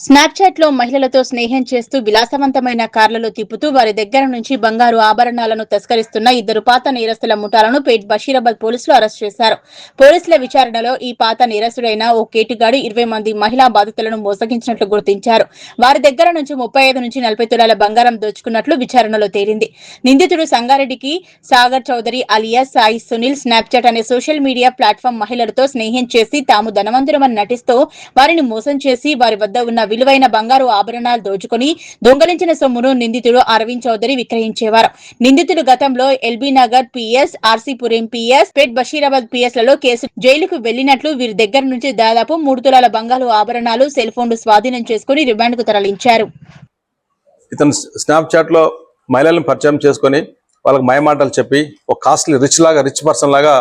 Snapchat లో మహిళలతో స్నేహం చేస్తూ విలాసవంతమైన కార్లలో తిప్పుతూ వారి దగ్గర నుంచి బంగారు ఆభరణాలను తస్కరిస్తున్న ఇద్దరు పాత నేరస్తుల ముఠాలను పేట్ బషీరాబాద్ పోలీసులు అరెస్ట్ చేశారు. పోలీసుల విచారణలో ఈ పాత నేరస్తుడైన ఓ కేటుగాడు 20 మంది మహిళా బాధితులను మోసగించినట్లు గుర్తించారు. వారి దగ్గర నుంచి 35 నుంచి 40 తులాల బంగారం దోచుకున్నట్లు విచారణలో తేలింది. నిందితుడు సంగారెడ్డికి సాగర్ చౌదరి అలియాస్ సాయి సునీల్ స్నాప్చాట్ అనే సోషల్ మీడియా ప్లాట్ఫామ్ మహిళలతో స్నేహం చేసి తాము ధనవంతులమని నటిస్తూ వారిని మోసం చేసి వారి వద్ద ఉన్న విలువైన బంగారు ఆభరణాలు దోచుకుని దొంగలించిన సొమ్మును నిందితుడు అరవింద్ చౌదరి విక్రయించేవారు. నిందితుడు గతంలో LB Nagar PS, RC Puram PS, Pet Basheerabad PS లలో కేసు జైలుకు వెళ్లినట్లు వీరి దగ్గర నుంచి దాదాపు 3 తులాల బంగారు ఆభరణాలు, సెల్ ఫోన్లు స్వాధీనం చేసుకుని రిమాండ్ కు తరలించారు. ఇతను స్నాప్చాట్ లో మహిళలను పరిచయం చేసుకుని వాళ్ళకి మాయమాటలు చెప్పి ఒక కాస్ట్లీ రిచ్ పర్సన్ లాగా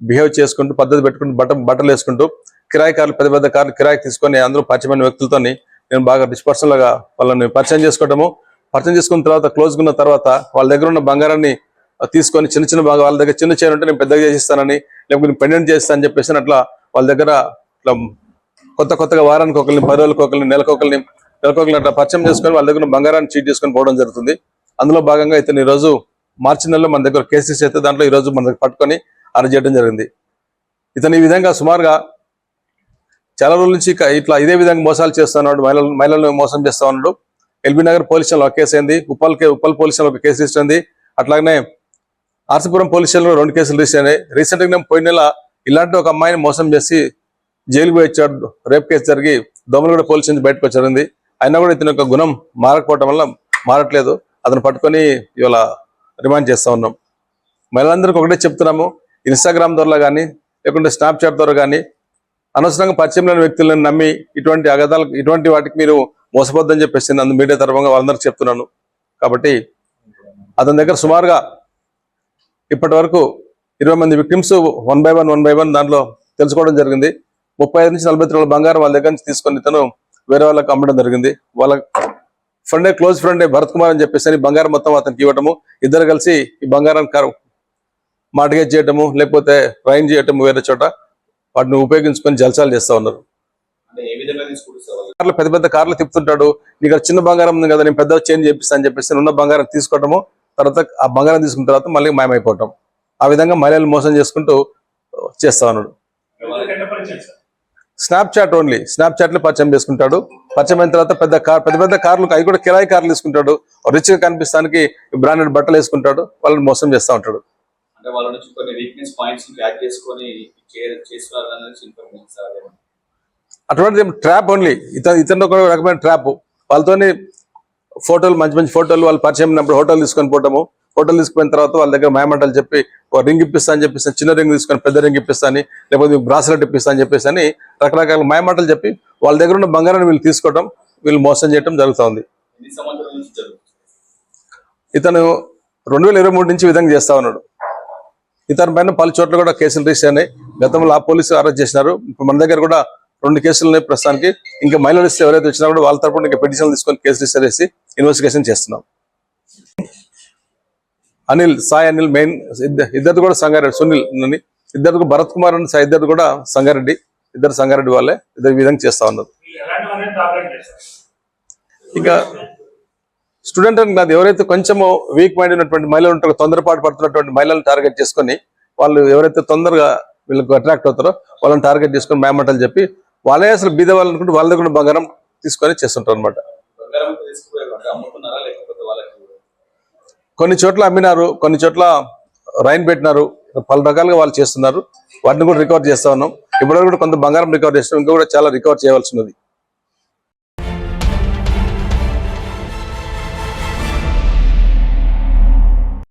బిహేవ్ చేసుకుంటూ పద్ధతి పెట్టుకుంటూ బట్టలు వేసుకుంటూ కిరాయి కార్లు పెద్ద పెద్ద కార్లు కిరాయి తీసుకొని అందరూ పరిచయమైన వ్యక్తులతో నేను బాగా రిచ్ పర్సన్ లాగా వాళ్ళని పరిచయం చేసుకున్న తర్వాత క్లోజ్ ఉన్న తర్వాత వాళ్ళ దగ్గర ఉన్న బంగారాన్ని తీసుకొని చిన్న బాగా వాళ్ళ దగ్గర చిన్న చైన్ ఉంటే నేను పెద్దగా చేసిస్తానని, లేకపోతే నేను పెండెంట్ చేస్తానని చెప్పేసి అట్లా వాళ్ళ దగ్గర ఇట్లా కొత్తగా వారానికి ఒకరిని, 10 రోజులకు ఒకరిని, నెలకొకరిని అట్లా పరిచయం చేసుకొని వాళ్ళ దగ్గర బంగారాన్ని చీట్ చేసుకొని పోవడం జరుగుతుంది. అందులో భాగంగా ఇతను ఈ రోజు మార్చి నెలలో మన దగ్గర కేసెస్ అయితే దాంట్లో ఈ రోజు మన దగ్గర పట్టుకొని అరెస్ట్ చేయడం జరిగింది. ఇతను ఈ విధంగా సుమారుగా చాలా రోజుల నుంచి ఇట్లా ఇదే విధంగా మోసాలు చేస్తున్నాడు, మహిళలను మోసం చేస్తా ఉన్నాడు. ఎల్బీ నగర్ పోలీస్ స్టేషన్లో ఒక కేసు అయింది, ఉప్పల్ పోలీస్ స్టేషన్లో ఒక కేసు రిజిస్టర్ అయింది, అట్లాగనే ఆర్సీపురం పోలీస్ స్టేషన్లో 2 కేసులు రిజిస్టర్ అయినాయి. రీసెంట్ గా పోయిన నెల ఇలాంటి ఒక అమ్మాయిని మోసం చేసి జైలుకు పోయి వచ్చాడు. రేప్ కేసు జరిగి దోమలగూడ పోలీస్ నుంచి బయటకు వచ్చింది. అయినా కూడా ఇతని యొక్క గుణం మారకపోవటం వల్ల మారట్లేదు. అతను పట్టుకొని ఇవాళ రిమాండ్ చేస్తా ఉన్నాం. మహిళలందరికీ ఒకటే చెప్తున్నాము, ఇన్స్టాగ్రామ్ ద్వారా కానీ లేకుంటే స్నాప్చాట్ ద్వారా కానీ అనవసరంగా పరిచయం లేని వ్యక్తులను నమ్మి ఇటువంటి వాటికి మీరు మోసపోద్దని చెప్పేసి నన్ను మీడియా తరఫుగా వాళ్ళందరికీ చెప్తున్నాను. కాబట్టి అతని దగ్గర సుమారుగా ఇప్పటి వరకు 20 మంది విక్టిమ్స్ 1 by 1 దాంట్లో తెలుసుకోవడం జరిగింది. 35 నుంచి 40 తులాల బంగారం వాళ్ళ దగ్గర నుంచి తీసుకొని ఇతను వేరే వాళ్ళకి అమ్మడం జరిగింది. వాళ్ళ క్లోజ్ ఫ్రెండే భరత్ కుమార్ అని చెప్పేసి బంగారం మొత్తం అతనికి ఇవ్వటము, ఇద్దరు కలిసి ఈ బంగారం మార్టిగేజ్ చేయటము, లేకపోతే రైన్ చేయటము, వేరే చోట వాటిని ఉపయోగించుకొని జల్సాలు చేస్తా ఉన్నారు. పెద్ద పెద్ద కార్లు తిప్పుతుంటాడు. నీకు చిన్న బంగారం ఉంది కదా, నేను పెద్ద చేంజ్ చేపిస్తా అని చెప్పేసి ఉన్న బంగారం తీసుకోవటము, తర్వాత ఆ బంగారం తీసుకున్న తర్వాత మళ్ళీ మాయమైపోవటం, ఆ విధంగా మహిళలు మోసం చేసుకుంటూ చేస్తా ఉన్నాడు. స్నాప్చాట్ లో పరిచయం చేసుకుంటాడు. పరిచయం అయిన తర్వాత పెద్ద పెద్ద కార్లు, అవి కూడా కిరాయి కార్లు తీసుకుంటాడు. రిచ్ గా కనిపిస్తానికి బ్రాండెడ్ బట్టలు వేసుకుంటాడు, వాళ్ళని మోసం చేస్తా ఉంటాడు. అటువంటి ట్రాప్ ఓన్లీ. ఇతను ఒక రకమైన ట్రాప్. వాళ్ళతోని ఫోటోలు, మంచి ఫోటోలు, వాళ్ళు పరిచయం ఉన్నప్పుడు హోటల్ తీసుకొని పోవటము, హోటల్ తీసుకుపోయిన తర్వాత వాళ్ళ దగ్గర మాయమాటలు చెప్పి రింగ్ ఇప్పిస్తా అని చెప్పేసి, చిన్న రింగ్ తీసుకొని పెద్ద రింగ్ ఇప్పిస్తా అని, లేకపోతే బ్రాస్లెట్ ఇప్పిస్తా అని చెప్పేసి అని రకరకాల మాయమాటలు చెప్పి వాళ్ళ దగ్గర ఉన్న బంగారాన్ని వీళ్ళు తీసుకోవడం, వీళ్ళు మోసం చేయడం జరుగుతూ ఉంది. ఇతను 2023 నుంచి విధంగా చేస్తా ఉన్నాడు. ఇతని పైన పలు చోట్ల కూడా కేసులు రిజిస్టర్ అయినాయి. గతంలో ఆ పోలీసులు అరెస్ట్ చేసినారు. ఇప్పుడు మన దగ్గర కూడా 2 కేసులు ఉన్నాయి ప్రస్తుతానికి. ఇంకా మహిళలు ఎవరైతే వచ్చినా కూడా వాళ్ళ తరపున ఇంకా పిటిషన్లు తీసుకొని కేసు రిజిస్టర్ చేసి ఇన్వెస్టిగేషన్ చేస్తున్నాం. సాయి అనిల్ మెయిన్, ఇద్దరు కూడా సంగారెడ్డి, సునీల్ అని ఇద్దరు, భరత్ కుమార్ అని ఇద్దరు కూడా సంగారెడ్డి, ఇద్దరు సంగారెడ్డి వాళ్ళే. ఇద్దరు విధంగా చేస్తా ఉన్నారు. ఇంకా స్టూడెంట్ అని కాదు, ఎవరైతే కొంచెము వీక్ మైండ్ ఉన్నటువంటి మహిళలు ఉంటారో, తొందరపాటు పడుతున్నటువంటి మహిళలను టార్గెట్ చేసుకొని, వాళ్ళు ఎవరైతే తొందరగా వీళ్ళకి అట్రాక్ట్ అవుతారో వాళ్ళని టార్గెట్ చేసుకొని మేమటలు చెప్పి వాళ్ళే అసలు బీద వాళ్ళు అనుకుంటే వాళ్ళ దగ్గర బంగారం తీసుకొని చేస్తుంటారు అనమాట. కొన్ని చోట్ల అమ్మినారు, కొన్ని చోట్ల రైన్ పెట్టినారు, పలు రకాలుగా వాళ్ళు చేస్తున్నారు. వాటిని కూడా రికవర్ చేస్తా ఉన్నాం. ఇప్పటివరకు కూడా కొంత బంగారం రికవర్ చేస్తున్నాం, ఇంకా కూడా చాలా రికవర్ చేయవలసి ఉన్నది.